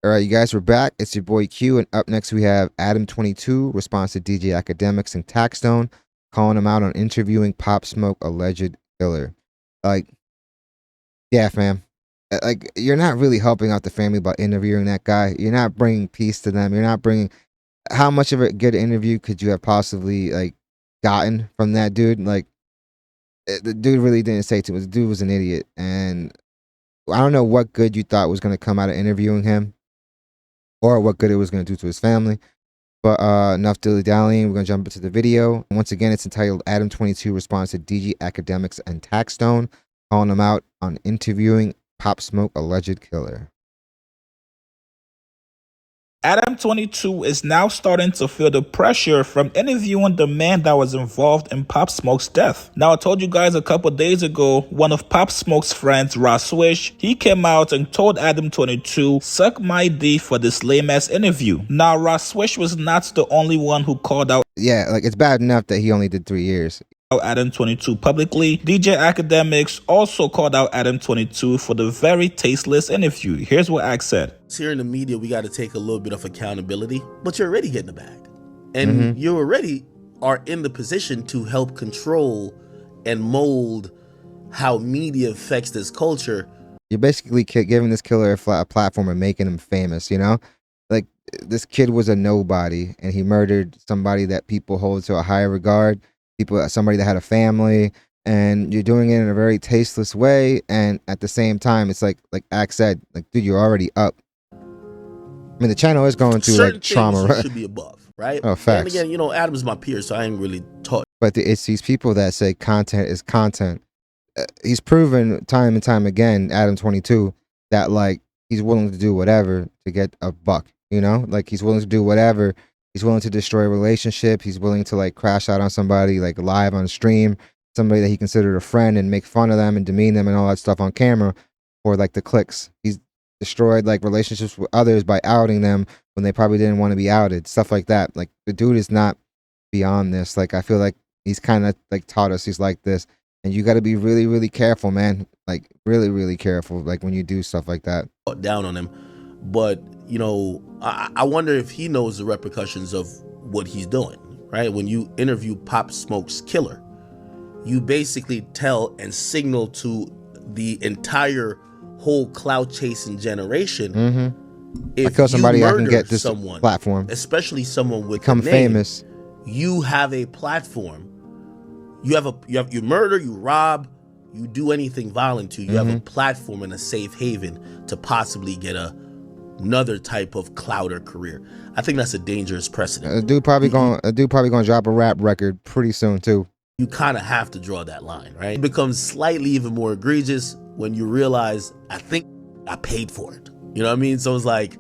All right, you guys, we're back. It's your boy Q, and up next we have Adam22 responds to DJ Academics and Taxstone, calling him out on interviewing Pop Smoke alleged killer. Like, yeah, fam. Like, you're not really helping out the family by interviewing that guy. You're not bringing peace to them. You're not bringing. How much of a good interview could you have possibly gotten from that dude? Like, the dude really didn't say too much. The dude was an idiot, and I don't know what good you thought was going to come out of interviewing him, or what good it was going to do to his family. But enough dilly-dallying. We're going to jump into the video. Once again, it's entitled Adam22 responds to DG Academics and Taxstone, calling them out on interviewing Pop Smoke alleged killer. Adam22 is now starting to feel the pressure from interviewing the man that was involved in Pop Smoke's death. Now, I told you guys a couple days ago, one of Pop Smoke's friends, Swish, he came out and told Adam22, suck my D for this lame-ass interview. Now, Swish was not the only one who called out. Yeah, like, it's bad enough that he only did 3 years. Adam22 publicly. DJ Academics also called out Adam22 for the very tasteless interview. Here's what Ak said. Here in the media, we got to take a little bit of accountability, but you're already getting the bag. And you already are in the position to help control and mold how media affects this culture. You're basically giving this killer a platform and making him famous, you know? Like, this kid was a nobody, and he murdered somebody that people hold to a higher regard. Somebody that had a family, and you're doing it in a very tasteless way, and at the same time, it's like Ak said, like, dude, you're already up. I mean, the channel is going through certain like trauma, right? Should be above, right? Oh, facts. And again, Adam's my peer, so I ain't really taught. But it's these people that say content is content. He's proven time and time again, Adam22, that like he's willing to do whatever to get a buck. You know, like he's willing to do whatever. He's willing to destroy a relationship. He's willing to like crash out on somebody like live on stream, somebody that he considered a friend, and make fun of them and demean them and all that stuff on camera for like the clicks. He's destroyed like relationships with others by outing them when they probably didn't want to be outed. Stuff like that. Like, the dude is not beyond this. Like, I feel like he's kind of like taught us he's like this, and you got to be really, really careful, man. Like, really, really careful. Like, when you do stuff like that. Down on him, but I wonder if he knows the repercussions of what he's doing, right? When you interview Pop Smoke's killer, you basically tell and signal to the entire whole clout chasing generation. If I kill somebody, I can get this someone, platform, especially someone with become a name, famous. You have a platform. You murder, you rob, you do anything violent to. You have a platform and a safe haven to possibly get another type of clout or career. I think that's a dangerous precedent. A dude probably gonna drop a rap record pretty soon too. You kind of have to draw that line, right? It becomes slightly even more egregious when you realize, I think I paid for it. You know what I mean? So it's like,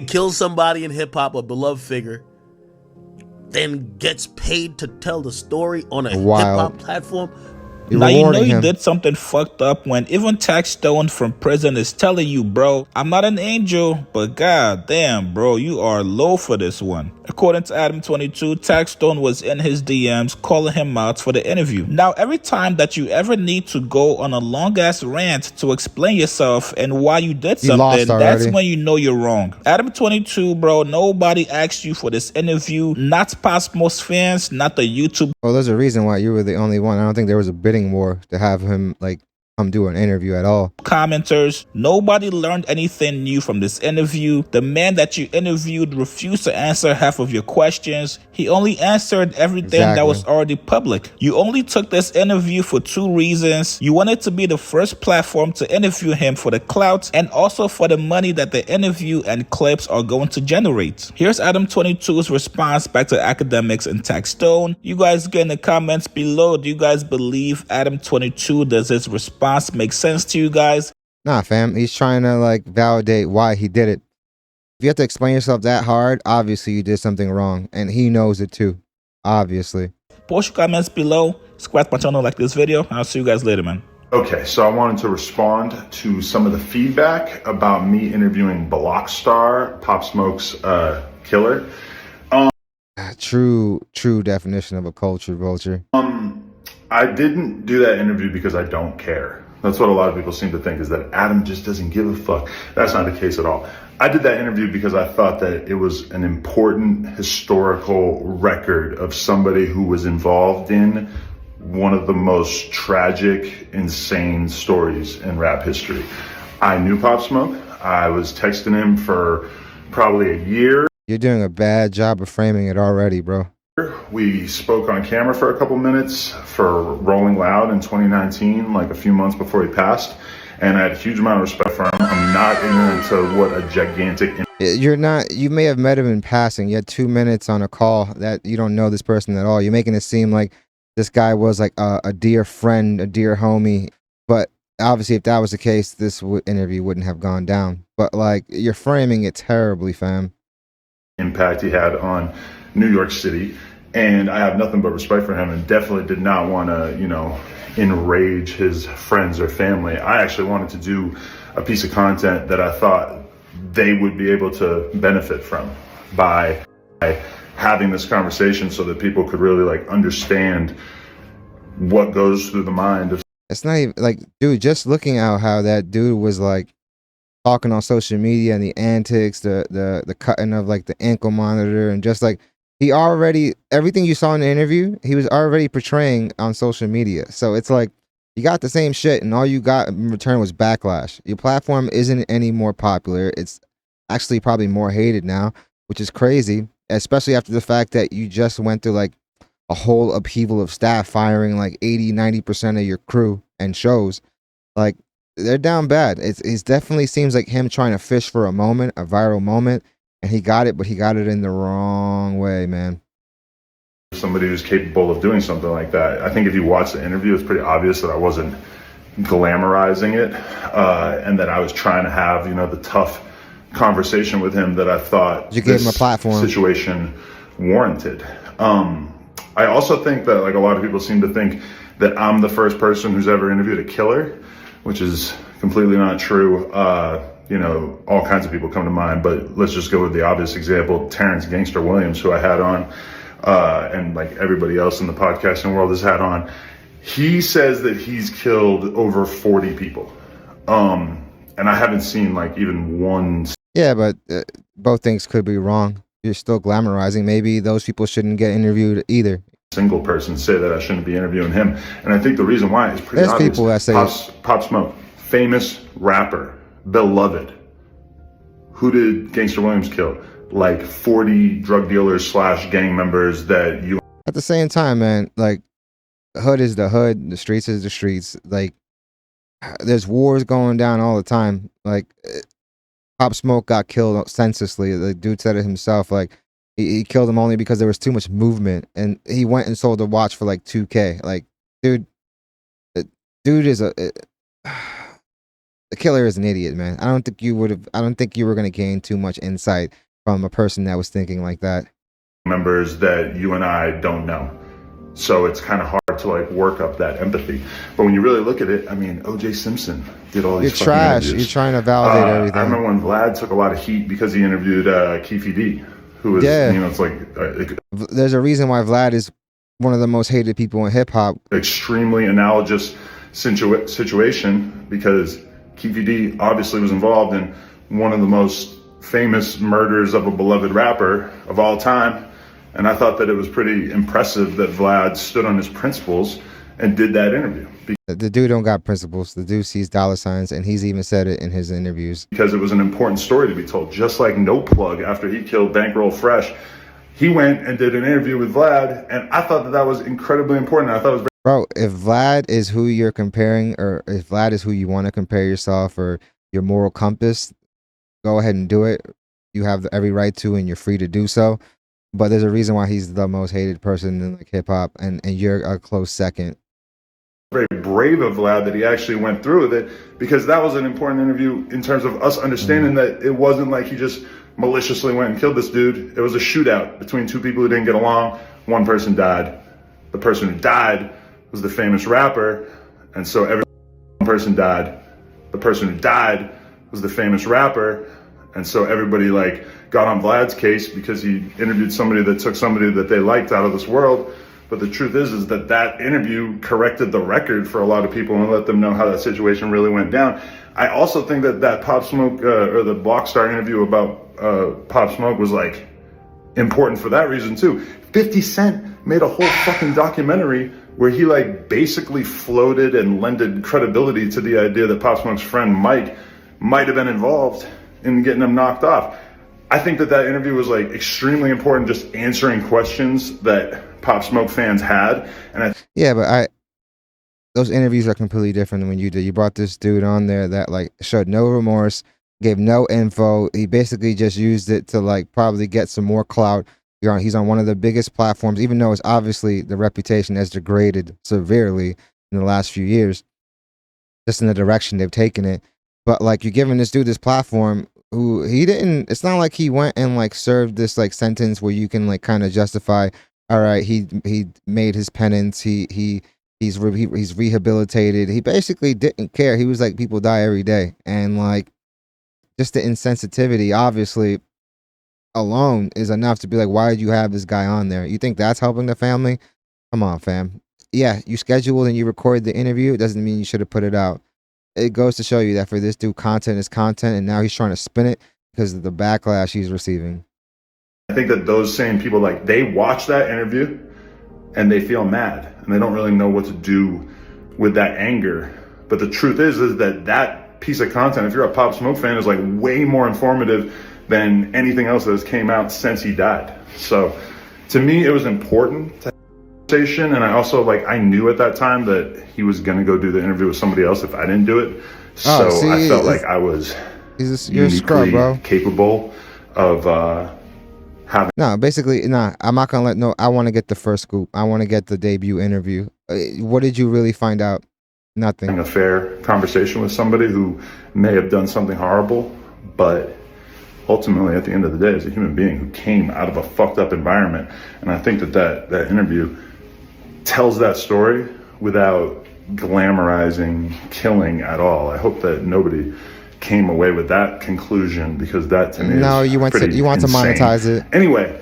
kill somebody in hip hop, a beloved figure, then gets paid to tell the story on a hip hop platform. Now you know you did something fucked up when even Taxstone from prison is telling you, bro, I'm not an angel, but god damn, bro, you are low for this one. According to Adam22, Taxstone was in his DMs calling him out for the interview. Now, every time that you ever need to go on a long-ass rant to explain yourself and why you did something, that's when you know you're wrong. Adam22, bro, nobody asked you for this interview, not Pop Smoke's fans, not the YouTube. Well, there's a reason why you were the only one. I don't think there was a bidding war to have him like come do an interview at all. Commenters, nobody learned anything new from this interview. The man that you interviewed refused to answer half of your questions. He only answered everything that was already public. You only took this interview for 2 reasons. You wanted to be the first platform to interview him for the clout, and also for the money that the interview and clips are going to generate. Here's Adam22's response back to Academics and Taxstone. You guys get in the comments below, do you guys believe Adam22? Does his response make sense to you guys? Nah, fam. He's trying to like validate why he did it. If you have to explain yourself that hard, obviously you did something wrong, and he knows it too. Obviously. Post your comments below. Subscribe to my channel, like this video, and I'll see you guys later, man. Okay, so I wanted to respond to some of the feedback about me interviewing Blockstar, Pop Smoke's killer. True definition of a culture vulture. I didn't do that interview because I don't care. That's what a lot of people seem to think, is that Adam just doesn't give a fuck. That's not the case at all. I did that interview because I thought that it was an important historical record of somebody who was involved in one of the most tragic, insane stories in rap history. I knew Pop Smoke. I was texting him for probably a year. You're doing a bad job of framing it already, bro. We spoke on camera for a couple minutes for Rolling Loud in 2019, like a few months before he passed. And I had a huge amount of respect for him. I'm not ignorant to what a gigantic... You're not, you may have met him in passing. You had 2 minutes on a call that you don't know this person at all. You're making it seem like this guy was like a dear friend, a dear homie. But obviously if that was the case, this interview wouldn't have gone down. But like, you're framing it terribly, fam. Impact he had on New York City. And I have nothing but respect for him and definitely did not want to, you know, enrage his friends or family. I actually wanted to do a piece of content that I thought they would be able to benefit from by having this conversation so that people could really like understand what goes through the mind of... It's not even like, dude, just looking at how that dude was like talking on social media and the antics, the cutting of like the ankle monitor, and just like he already, everything you saw in the interview, he was already portraying on social media. So it's like you got the same shit and all you got in return was backlash. Your platform isn't any more popular. It's actually probably more hated now, which is crazy, especially after the fact that you just went through like a whole upheaval of staff, firing like 80-90% of your crew and shows. Like, they're down bad. It definitely seems like him trying to fish for a moment, a viral moment, and he got it, but he got it in the wrong way, man. Somebody who's capable of doing something like that. I think if you watch the interview, it's pretty obvious that I wasn't glamorizing it, and that I was trying to have, you know, the tough conversation with him that I thought you gave him a platform situation warranted. I also think that like a lot of people seem to think that I'm the first person who's ever interviewed a killer, which is completely not true. You know, all kinds of people come to mind, but let's just go with the obvious example, Terrence Gangster Williams, who I had on, and like everybody else in the podcasting world has had on. He says that he's killed over 40 people. And I haven't seen like even one. Yeah, but both things could be wrong. You're still glamorizing. Maybe those people shouldn't get interviewed either. Single person say that I shouldn't be interviewing him. And I think the reason why is pretty There's obvious. People that say Pop Smoke, famous rapper, beloved. Who did Gangster Williams kill? Like 40 drug dealers / gang members that you... At the same time, man, like, the hood is the hood, the streets is the streets. Like, there's wars going down all the time. Like, Pop Smoke got killed senselessly. The dude said it himself. Like, he killed him only because there was too much movement, and he went and sold a watch for like $2K. Like, dude is the killer is an idiot, man. I don't think you were gonna gain too much insight from a person that was thinking like that. Members that you and I don't know. So it's kind of hard to like work up that empathy. But when you really look at it, I mean, O.J. Simpson did all these fucking trash. interviews. You're trying to validate everything. I remember when Vlad took a lot of heat because he interviewed Keefe D, who was, you know, it's like... There's a reason why Vlad is one of the most hated people in hip hop. Extremely analogous situation because Keefe D obviously was involved in one of the most famous murders of a beloved rapper of all time. And I thought that it was pretty impressive that Vlad stood on his principles and did that interview. The dude don't got principles. The dude sees dollar signs, and he's even said it in his interviews. Because it was an important story to be told. Just like No Plug, after he killed Bankroll Fresh, he went and did an interview with Vlad, and I thought that that was incredibly important. I thought it was Bro, if Vlad is who you're comparing, or if Vlad is who you want to compare yourself or your moral compass, go ahead and do it. You have every right to, and you're free to do so. But there's a reason why he's the most hated person in like hip hop, and you're a close second. Very brave of Vlad that he actually went through with it, because that was an important interview in terms of us understanding that it wasn't like he just maliciously went and killed this dude. It was a shootout between two people who didn't get along. One person died. The person who died was the famous rapper, and so every person died. The person who died was the famous rapper, and so everybody like got on Vlad's case because he interviewed somebody that took somebody that they liked out of this world. But the truth is that that interview corrected the record for a lot of people and let them know how that situation really went down. I also think that Pop Smoke or the Blockstar interview about Pop Smoke was like important for that reason too. 50 Cent made a whole fucking documentary where he like basically floated and lended credibility to the idea that Pop Smoke's friend Mike might have been involved in getting him knocked off. I think that interview was like extremely important, just answering questions that Pop Smoke fans had. And yeah, but those interviews are completely different than when you did. You brought this dude on there that like showed no remorse, gave no info. He basically just used it to like probably get some more clout. He's on one of the biggest platforms, even though it's obviously the reputation has degraded severely in the last few years, just in the direction they've taken it. But like you're giving this dude this platform who it's not like he went and like served this like sentence where you can like kind of justify, all right, he made his penance, he's rehabilitated. He basically didn't care. He was like, people die every day, and like just the insensitivity obviously alone is enough to be like, why did you have this guy on there? You think that's helping the family? Come on, fam. Yeah, you scheduled and you recorded the interview. It doesn't mean you should have put it out. It goes to show you that for this dude, content is content, and now he's trying to spin it because of the backlash he's receiving. I think that those same people, like, they watch that interview and they feel mad and they don't really know what to do with that anger. But the truth is that piece of content, if you're a Pop Smoke fan, is like way more informative than anything else that has came out since he died. So to me, it was important to have a conversation. And I also, like, I knew at that time that he was going to go do the interview with somebody else if I didn't do it. So see, I felt like I was uniquely capable of having. No, basically, I'm not going to I want to get the first scoop. I want to get the debut interview. What did you really find out? Nothing. A fair conversation with somebody who may have done something horrible, but ultimately, at the end of the day, is a human being who came out of a fucked up environment. And I think that interview tells that story without glamorizing killing at all. I hope that nobody came away with that conclusion, because that to me you want to monetize it. Anyway,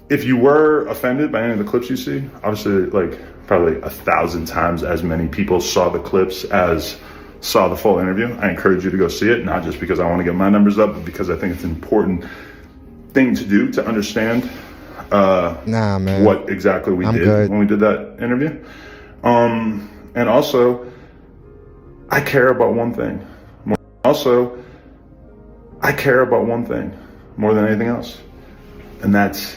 if you were offended by any of the clips you see, obviously, like, probably 1,000 times as many people saw the clips as saw the full interview. I encourage you to go see it, not just because I want to get my numbers up, but because I think it's an important thing to do to understand what exactly we did when we did that interview. And also, I care about one thing. I care about one thing more than anything else, and that's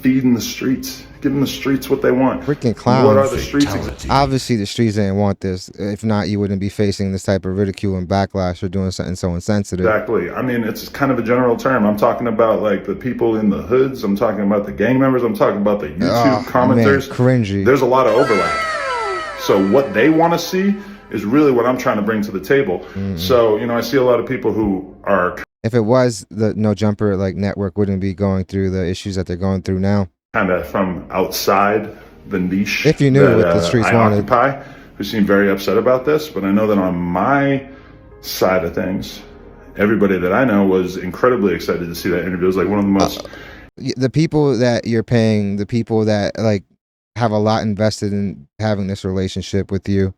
feeding the streets, giving the streets what they want. Freaking clowns. What are the streets? Obviously, the streets didn't want this. If not, you wouldn't be facing this type of ridicule and backlash for doing something so insensitive. Exactly. I mean, it's kind of a general term. I'm talking about like the people in the hoods. I'm talking about the gang members. I'm talking about the YouTube commenters. Man, cringy. There's a lot of overlap. So what they want to see is really what I'm trying to bring to the table. Mm-hmm. So, I see a lot of people who are. If it was the No Jumper like network, wouldn't be going through the issues that they're going through now. Kind of from outside the niche. If you knew what the streets wanted. Occupy, who seem very upset about this, but I know that on my side of things, everybody that I know was incredibly excited to see that interview. It was like one of the most. The people that you're paying, the people that like have a lot invested in having this relationship with you.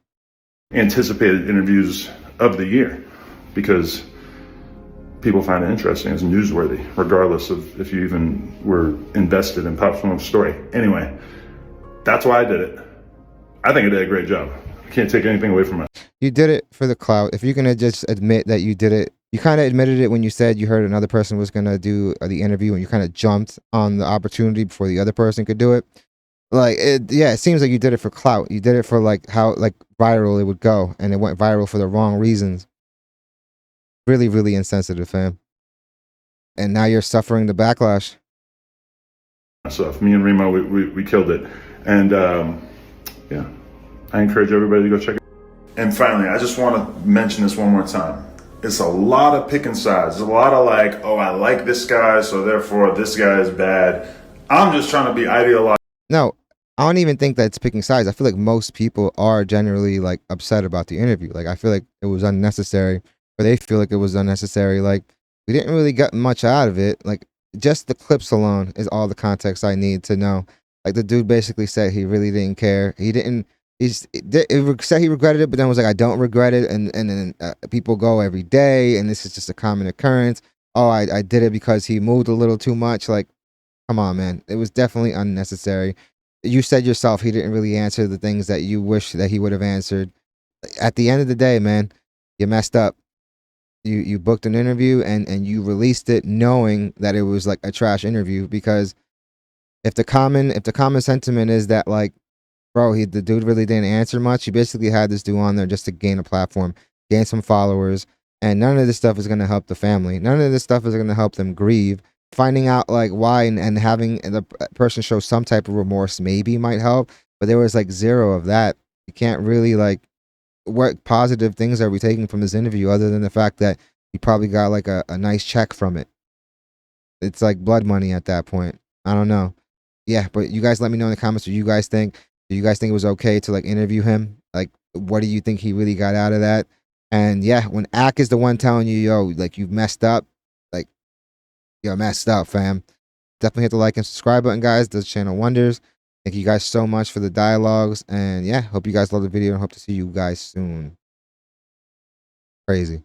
Anticipated interviews of the year, because people find it interesting, it's newsworthy, regardless of if you even were invested in Pop Smoke's story. Anyway, that's why I did it. I think I did a great job. I can't take anything away from it. You did it for the clout. If you're going to just admit that you did it, you kind of admitted it when you said you heard another person was going to do the interview, and you kind of jumped on the opportunity before the other person could do it. Like, it seems like you did it for clout. You did it for like how like viral it would go, and it went viral for the wrong reasons. Really, really insensitive, fam. And now you're suffering the backlash. So me and Remo, we killed it. And yeah, I encourage everybody to go check it out. And finally, I just want to mention this one more time. It's a lot of picking sides. There's a lot of like, oh, I like this guy, so therefore this guy is bad. I'm just trying to be ideological. No, I don't even think that's picking sides. I feel like most people are generally like upset about the interview. Like, I feel like it was unnecessary, or they feel like it was unnecessary. Like, we didn't really get much out of it. Like, just the clips alone is all the context I need to know. Like, the dude basically said he really didn't care. He didn't it said he regretted it, but then was like, I don't regret it, and then people go every day, and this is just a common occurrence. Oh, I did it because he moved a little too much. Like, come on, man, it was definitely unnecessary. You said yourself he didn't really answer the things that you wish that he would have answered. At the end of the day, man, you messed up. You booked an interview and you released it knowing that it was like a trash interview, because if the common sentiment is that, like, bro, the dude really didn't answer much. He basically had this dude on there just to gain a platform, gain some followers, and none of this stuff is gonna help the family. None of this stuff is gonna help them grieve. Finding out like why and having the person show some type of remorse maybe might help, but there was like zero of that. You can't really like, what positive things are we taking from this interview other than the fact that you probably got like a nice check from it? It's like blood money at that point. I don't know. Yeah, but you guys let me know in the comments what you guys think. Do you guys think it was okay to like interview him? Like, what do you think he really got out of that? And yeah, when Ak is the one telling you, yo, like, you've messed up, like, you're messed up, fam. Definitely hit the like and subscribe button, guys. Does channel wonders. Thank you guys so much for the dialogues. And yeah, hope you guys love the video and hope to see you guys soon. Crazy.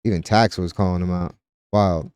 Even Tax was calling him out. Wild.